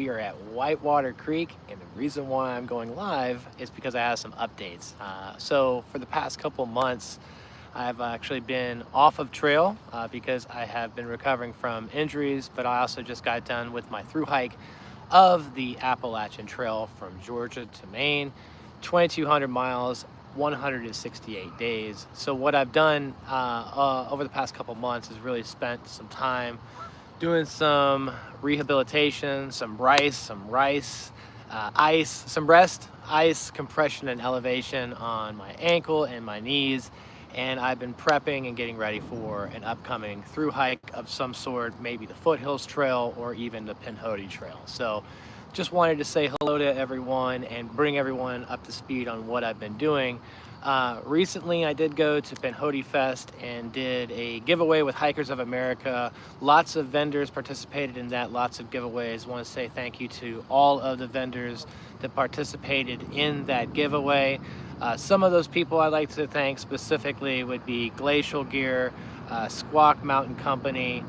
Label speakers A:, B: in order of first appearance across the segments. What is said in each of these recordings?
A: we are at Whitewater Creek, and the reason why I'm going live is because I have some updates. So for the past couple months, I've actually been off of trail because I have been recovering from injuries, but I also just got done with my through hike of the Appalachian Trail from Georgia to Maine, 2,200 miles, 168 days. So what I've done over the past couple months is really spent some time doing some rehabilitation, some ice, some rest, ice, compression, and elevation on my ankle and my knees. And I've been prepping and getting ready for an upcoming through hike of some sort, maybe the Foothills Trail or even the Pinhoti Trail. So just wanted to say hello to everyone and bring everyone up to speed on what I've been doing. Recently, I did go to Pinhoti Fest and did a giveaway with Hikers of America. Lots of vendors participated in that, lots of giveaways. I want to say thank you to all of the vendors that participated in that giveaway. Some of those people I'd like to thank specifically would be Glacial Gear, SQUAK Mountain Company,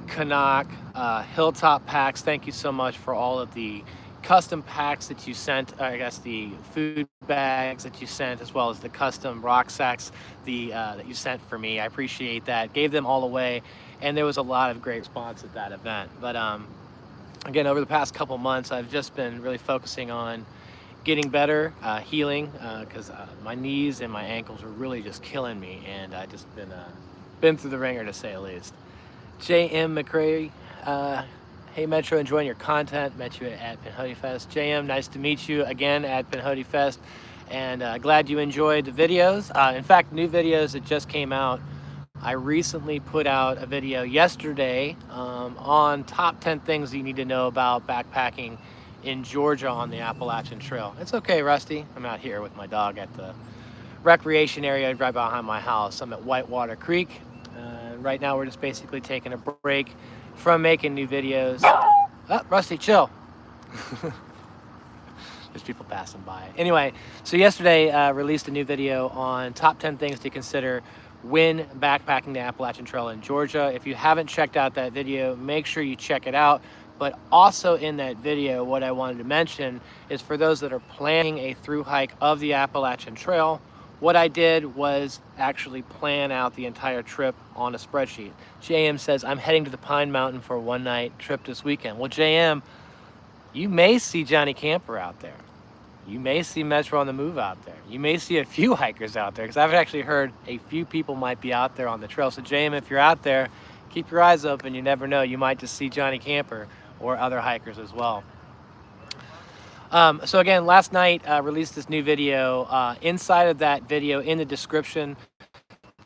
A: CNOC, Hilltop Packs. Thank you so much for all of the custom packs that you sent, I guess the food bags that you sent, as well as the custom rucksacks that you sent for me. I appreciate that. Gave them all away, and there was a lot of great response at that event. But again, over the past couple months, I've just been really focusing on getting better, healing, because my knees and my ankles were really just killing me, and I just been through the ringer, to say the least. J.M. McCray, hey Metro, enjoying your content. Met you at Pinhoti Fest. JM, nice to meet you again at Pinhoti Fest, and glad you enjoyed the videos. In fact, new videos that just came out. I recently put out a video yesterday on top 10 things you need to know about backpacking in Georgia on the Appalachian Trail. It's okay, Rusty. I'm out here with my dog at the recreation area right behind my house. I'm at Whitewater Creek. Right now we're just basically taking a break from making new videos. Oh, Rusty, chill. There's people passing by. Anyway, so yesterday released a new video on top 10 things to consider when backpacking the Appalachian Trail in Georgia. If you haven't checked out that video, make sure you check it out. But also in that video, what I wanted to mention is for those that are planning a through hike of the Appalachian Trail, what I did was actually plan out the entire trip on a spreadsheet. JM says, I'm heading to the Pine Mountain for a one-night trip this weekend. Well, JM, you may see Johnny Camper out there. You may see Metro on the Move out there. You may see a few hikers out there, because I've actually heard a few people might be out there on the trail. So JM, if you're out there, keep your eyes open. You never know. You might just see Johnny Camper or other hikers as well. So again, last night released this new video. Inside of that video, in the description,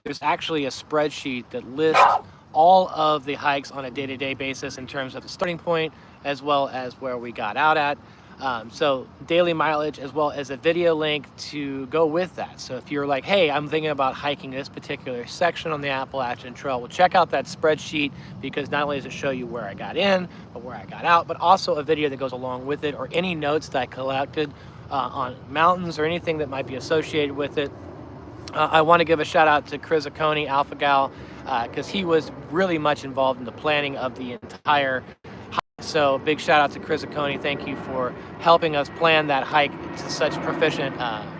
A: there's actually a spreadsheet that lists all of the hikes on a day-to-day basis in terms of the starting point, as well as where we got out at. So daily mileage, as well as a video link to go with that. So if you're like, hey, I'm thinking about hiking this particular section on the Appalachian Trail, well, check out that spreadsheet, because not only does it show you where I got in, but where I got out, but also a video that goes along with it, or any notes that I collected on mountains or anything that might be associated with it. I want to give a shout out to Chris Aconi, Alpha Gal, because he was really much involved in the planning of the entire hike. So big shout out to Chris Aconi. Thank you for helping us plan that hike to such proficient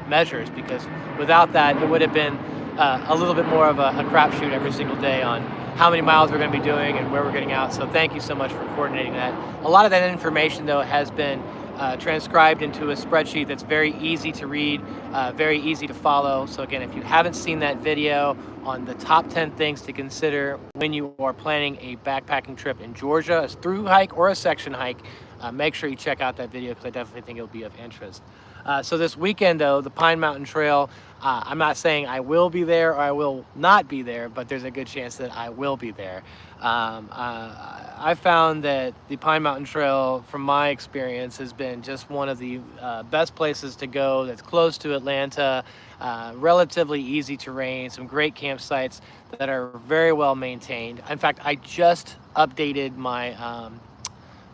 A: measures, because without that, it would have been a little bit more of a crapshoot every single day on how many miles we're going to be doing and where we're getting out. So thank you so much for coordinating that. A lot of that information, though, has been transcribed into a spreadsheet that's very easy to read, very easy to follow. So again, if you haven't seen that video on the top 10 things to consider when you are planning a backpacking trip in Georgia, a through hike or a section hike, make sure you check out that video, because I definitely think it'll be of interest. So this weekend, though, the Pine Mountain Trail, I'm not saying I will be there or I will not be there, but there's a good chance that I will be there. I found that the Pine Mountain Trail, from my experience, has been just one of the best places to go that's close to Atlanta, relatively easy terrain, some great campsites that are very well maintained. In fact, I just updated my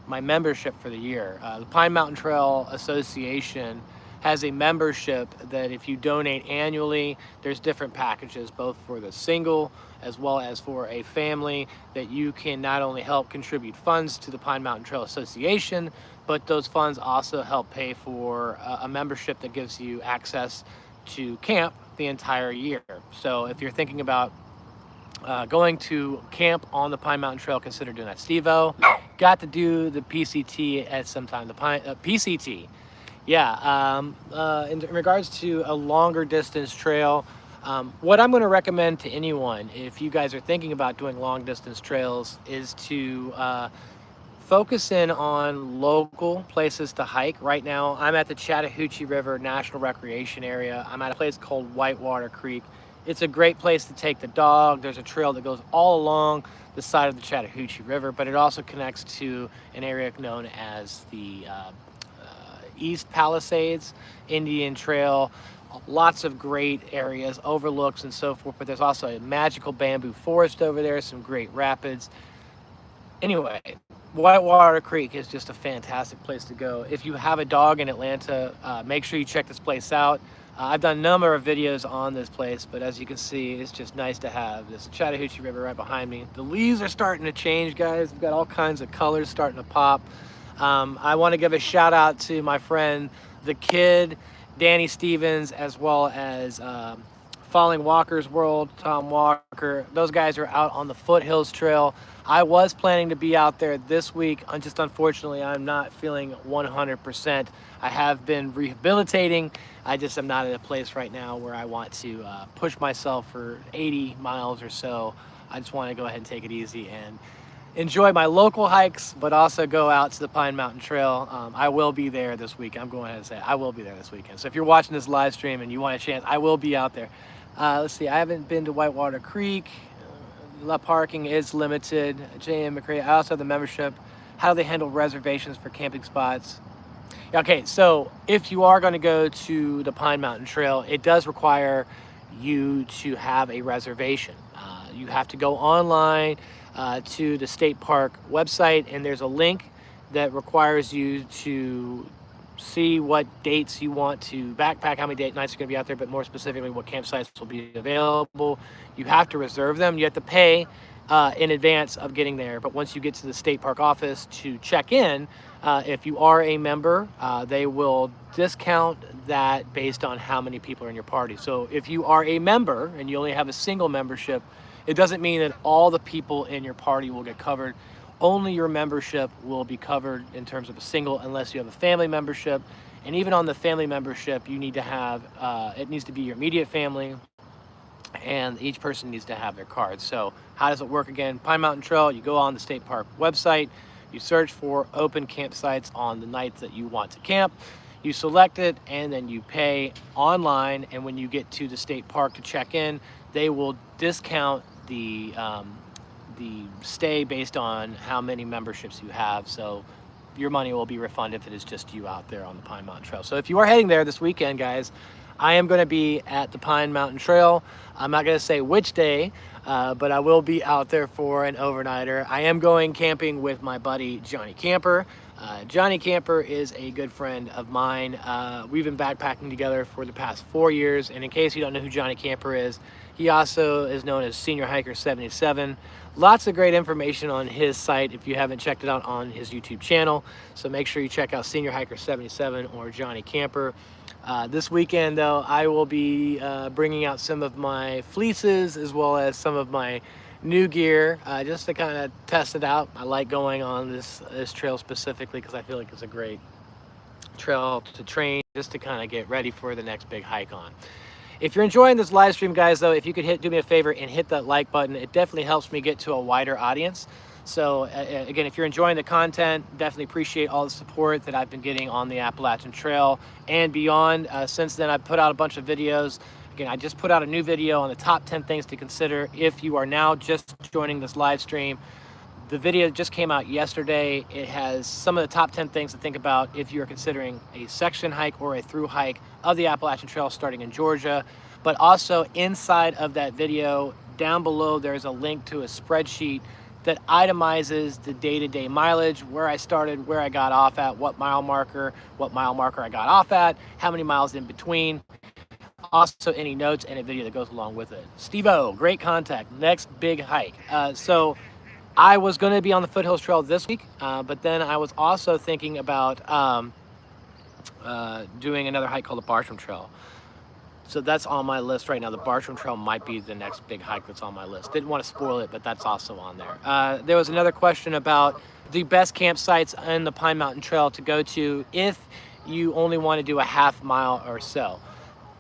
A: my membership for the year. The Pine Mountain Trail Association has a membership that if you donate annually, there's different packages, both for the single as well as for a family, that you can not only help contribute funds to the Pine Mountain Trail Association, but those funds also help pay for a membership that gives you access to camp the entire year. So if you're thinking about going to camp on the Pine Mountain Trail, consider doing that. Steve-O, got to do the PCT at some time. The PCT, yeah. In regards to a longer distance trail, what I'm going to recommend to anyone, if you guys are thinking about doing long distance trails, is to focus in on local places to hike. Right now, I'm at the Chattahoochee River National Recreation Area. I'm at a place called Whitewater Creek. It's a great place to take the dog. There's a trail that goes all along the side of the Chattahoochee River, but it also connects to an area known as the East Palisades Indian Trail. Lots of great areas, overlooks and so forth, but there's also a magical bamboo forest over there, some great rapids. Anyway, Whitewater Creek is just a fantastic place to go. If you have a dog in Atlanta, make sure you check this place out. I've done a number of videos on this place, but as you can see, it's just nice to have this Chattahoochee River right behind me. The leaves are starting to change, guys. We've got all kinds of colors starting to pop. I want to give a shout out to my friend, the kid, Danny Stevens, as well as Falling Walker's World, Tom Walker. Those guys are out on the Foothills Trail. I was planning to be out there this week. Just unfortunately, I'm not feeling 100%. I have been rehabilitating. I just am not at a place right now where I want to push myself for 80 miles or so. I just want to go ahead and take it easy and enjoy my local hikes, but also go out to the Pine Mountain Trail. I will be there this week. I'm going ahead and say I will be there this weekend. So if you're watching this live stream and you want a chance, I will be out there. Let's see, I haven't been to Whitewater Creek. The parking is limited. J.M. McCray, I also have the membership. How do they handle reservations for camping spots? Okay, so if you are going to go to the Pine Mountain Trail, it does require you to have a reservation. You have to go online to the state park website, and there's a link that requires you to see what dates you want to backpack, how many nights you're going to be out there, but more specifically what campsites will be available. You have to reserve them. You have to pay in advance of getting there, but once you get to the state park office to check in, if you are a member, they will discount that based on how many people are in your party. So if you are a member and you only have a single membership, it doesn't mean that all the people in your party will get covered. Only your membership will be covered in terms of a single, unless you have a family membership. And even on the family membership, you need to have, it needs to be your immediate family, and each person needs to have their cards. So how does it work again? Pine Mountain Trail, you go on the state park website, you search for open campsites on the nights that you want to camp, you select it, and then you pay online. And when you get to the state park to check in, they will discount the stay based on how many memberships you have. So your money will be refunded if it is just you out there on the Pine Mountain Trail. So if you are heading there this weekend, guys, I am going to be at the Pine Mountain Trail. I'm not going to say which day, but I will be out there for an overnighter. I am going camping with my buddy Johnny Camper. Johnny Camper is a good friend of mine. We've been backpacking together for the past 4 years, and in case you don't know who Johnny Camper is, he also is known as Senior Hiker 77. Lots of great information on his site if you haven't checked it out on his YouTube channel. So make sure you check out Senior Hiker 77 or Johnny Camper. This weekend, though, I will be bringing out some of my fleeces as well as some of my new gear just to kind of test it out. I like going on this trail specifically because I feel like it's a great trail to train just to kind of get ready for the next big hike on. If you're enjoying this live stream, guys, though, if you could do me a favor and hit that like button, it definitely helps me get to a wider audience. So again, if you're enjoying the content, definitely appreciate all the support that I've been getting on the Appalachian Trail and beyond. Since then, I've put out a bunch of videos. Again, I just put out a new video on the top 10 things to consider if you are now just joining this live stream. The video just came out yesterday. It has some of the top 10 things to think about if you're considering a section hike or a through hike of the Appalachian Trail starting in Georgia. But also inside of that video, down below, there's a link to a spreadsheet that itemizes the day-to-day mileage, where I started, where I got off at, what mile marker I got off at, how many miles in between. Also any notes and a video that goes along with it. Steve-O, great contact, next big hike. So I was going to be on the Foothills Trail this week, but then I was also thinking about doing another hike called the Bartram Trail. So that's on my list right now. The Bartram Trail might be the next big hike that's on my list. Didn't want to spoil it, but that's also on there. There was another question about the best campsites in the Pine Mountain Trail to go to if you only want to do a half mile or so.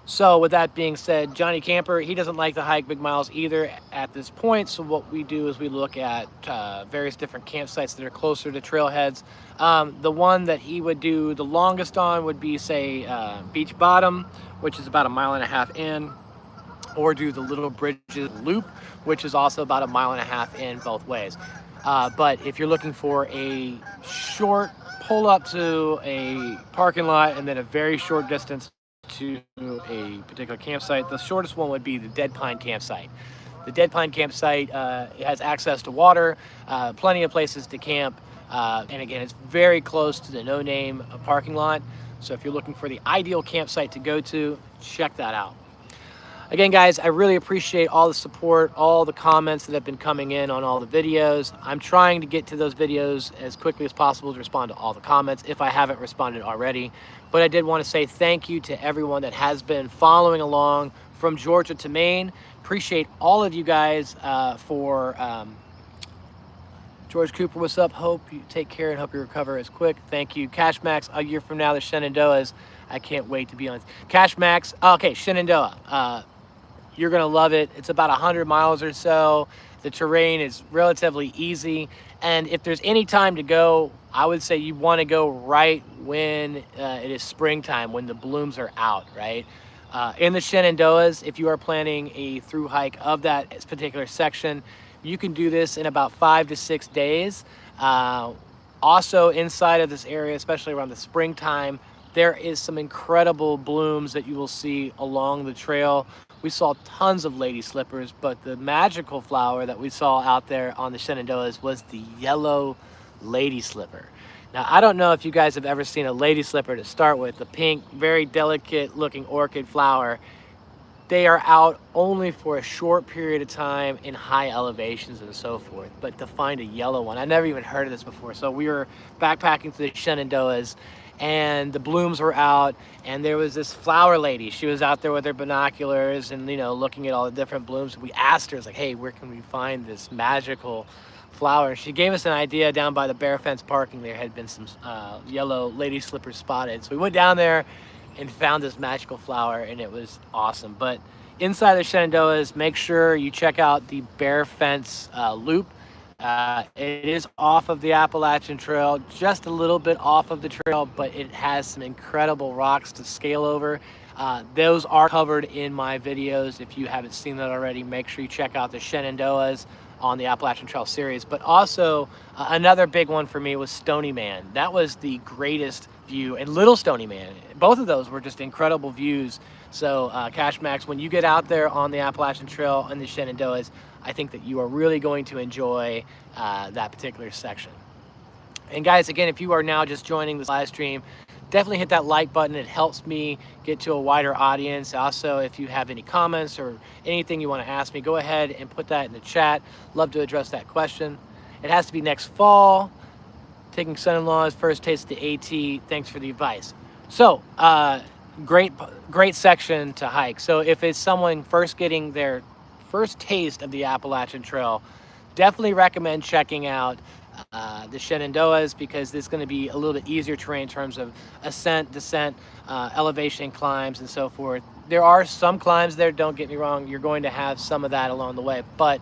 A: So with that being said, Johnny Camper, he doesn't like to hike big miles either at this point. So what we do is we look at various different campsites that are closer to trailheads. The one that he would do the longest on would be, say, Beach Bottom, which is about 1.5 miles in, or do the Little Bridges Loop, which is also about 1.5 miles in both ways. But if you're looking for a short pull up to a parking lot and then a very short distance to a particular campsite, the shortest one would be the Dead Pine campsite. The Dead Pine campsite has access to water, plenty of places to camp, and again, it's very close to the No Name parking lot. So if you're looking for the ideal campsite to go to, check that out. Again, guys, I really appreciate all the support, all the comments that have been coming in on all the videos. I'm trying to get to those videos as quickly as possible to respond to all the comments if I haven't responded already. But I did want to say thank you to everyone that has been following along from Georgia to Maine. Appreciate all of you guys for George Cooper, what's up? Hope you take care and hope you recover as quick. Thank you. Cash Max, a year from now, the Shenandoahs. I can't wait to be on. Cash Max, okay, Shenandoah. You're gonna love it. It's about 100 miles or so. The terrain is relatively easy. And if there's any time to go, I would say you wanna go right when it is springtime, when the blooms are out, right? In the Shenandoahs, if you are planning a through hike of that particular section, you can do this in about 5 to 6 days. Also inside of this area, especially around the springtime, there is some incredible blooms that you will see along the trail. We saw tons of lady slippers, but the magical flower that we saw out there on the Shenandoahs was the yellow lady slipper. Now, I don't know if you guys have ever seen a lady slipper to start with, the pink, very delicate looking orchid flower. They are out only for a short period of time in high elevations and so forth. But to find a yellow one, I never even heard of this before. So we were backpacking through the Shenandoahs and the blooms were out, and there was this flower lady. She was out there with her binoculars and, you know, looking at all the different blooms. We asked her, it's like, hey, where can we find this magical flower? She gave us an idea. Down by the Bear Fence parking, there had been some yellow lady slippers spotted. So we went down there and found this magical flower, and it was awesome. But inside the Shenandoahs, make sure you check out the Bear Fence Loop. It is off of the Appalachian Trail, just a little bit off of the trail, but it has some incredible rocks to scale over. Those are covered in my videos. If you haven't seen that already, make sure you check out the Shenandoahs on the Appalachian Trail series. But also another big one for me was Stony Man. That was the greatest view, and Little Stony Man. Both of those were just incredible views. So Cash Max, when you get out there on the Appalachian Trail and the Shenandoahs, I think that you are really going to enjoy that particular section. And guys, again, if you are now just joining this live stream, definitely hit that like button. It helps me get to a wider audience. Also, if you have any comments or anything you want to ask me, go ahead and put that in the chat. Love to address that question. It has to be next fall. Taking son-in-law's first taste of the AT. Thanks for the advice. So, great section to hike. So if it's someone first getting their first taste of the Appalachian Trail, definitely recommend checking out the Shenandoahs, because it's going to be a little bit easier terrain in terms of ascent, descent, elevation climbs, and so forth. There are some climbs there, don't get me wrong. You're going to have some of that along the way, but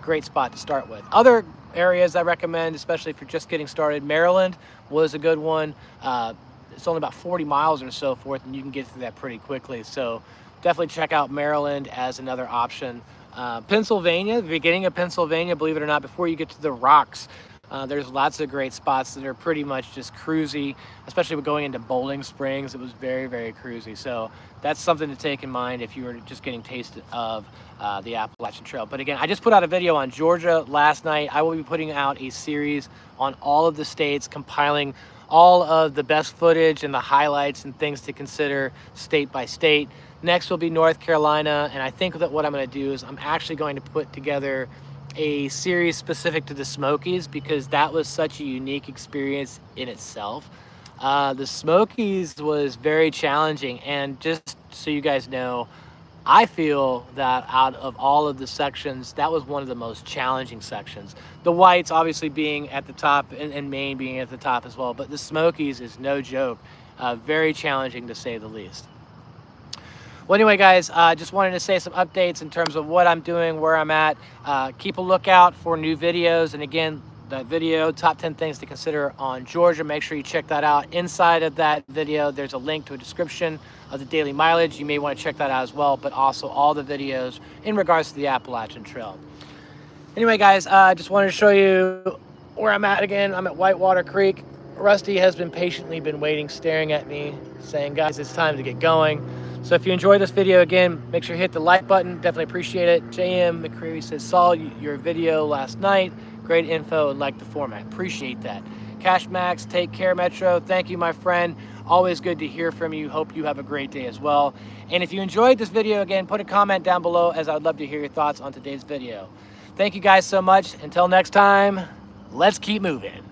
A: great spot to start with. Other areas I recommend, especially if you're just getting started, Maryland was a good one. It's only about 40 miles or so forth, and you can get through that pretty quickly. So definitely check out Maryland as another option. Pennsylvania, the beginning of Pennsylvania, believe it or not, before you get to the rocks, there's lots of great spots that are pretty much just cruisy, especially with going into Bowling Springs. It was very, very cruisy. So that's something to take in mind if you were just getting tasted of the Appalachian Trail. But again, I just put out a video on Georgia last night. I will be putting out a series on all of the states, compiling all of the best footage and the highlights and things to consider state by state. Next will be North Carolina, and I think that what I'm going to do is I'm actually going to put together a series specific to the Smokies because that was such a unique experience in itself. The Smokies was very challenging, and just so you guys know, I feel that out of all of the sections, that was one of the most challenging sections. The Whites obviously being at the top and Maine being at the top as well, but the Smokies is no joke. Very challenging to say the least. Well, anyway, guys, just wanted to say some updates in terms of what I'm doing, where I'm at. Keep a lookout for new videos. And again, that video, top 10 things to consider on Georgia, make sure you check that out. Inside of that video, there's a link to a description of the daily mileage. You may want to check that out as well, but also all the videos in regards to the Appalachian Trail. Anyway, guys, just wanted to show you where I'm at again. I'm at Whitewater Creek. Rusty has been patiently waiting, staring at me, saying, guys, it's time to get going. So if you enjoyed this video, again, make sure you hit the like button. Definitely appreciate it. JM McCreary says, saw your video last night. Great info and like the format. Appreciate that. Cash Max, take care, Metro. Thank you, my friend. Always good to hear from you. Hope you have a great day as well. And if you enjoyed this video, again, put a comment down below, as I would love to hear your thoughts on today's video. Thank you guys so much. Until next time, let's keep moving.